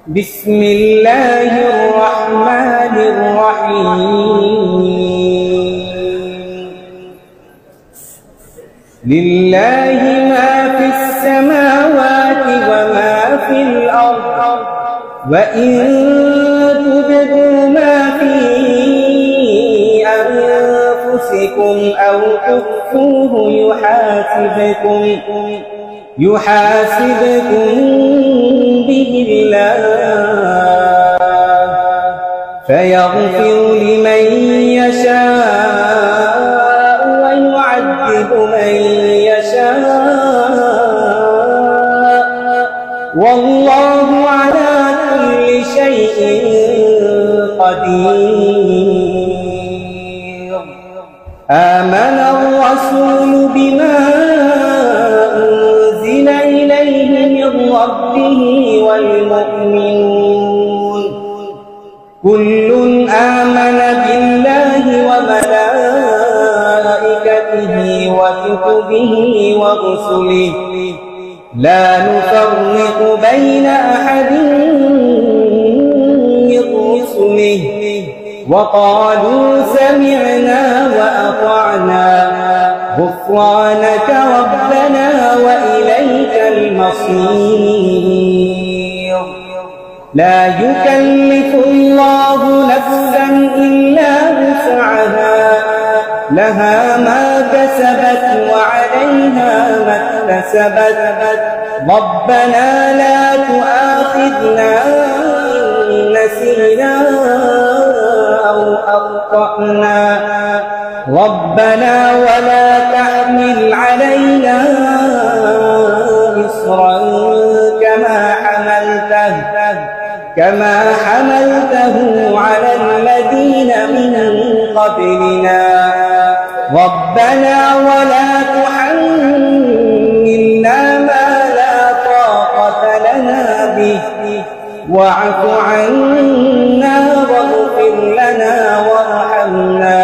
بسم الله الرحمن الرحيم. لله ما في السماوات وما في الأرض، وإن تبدوا ما في أنفسكم أو تخفوه يحاسبكم به الله، فيغفر لمن يشاء ويعذب من يشاء، والله على كل شيء قدير. آمن الرسول بما أنزل إليه من ربه والمؤمنون كل آمن بالله وملائكته وكتبه ورسله لا نفرق بين أحد من رسله، وقالوا سمعنا وأطعنا غفرانك ربنا وإليك المصير. لا يكلف الله نفسا إلا وسعها، لها ما كسبت وعليها ما اكتسبت، ربنا لا تؤاخذنا إن نسينا أو أخطأنا، ربنا ولا تحمل علينا إصرا كما حملته على الذين من قبلنا، ربنا ولا تحملنا ما لا طاقة لنا به، واعف عنا واغفر لنا وارحمنا،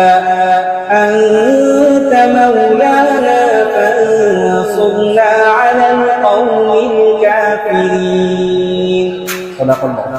أنت مولانا فانصرنا على القوم الكافرين. صدق الله.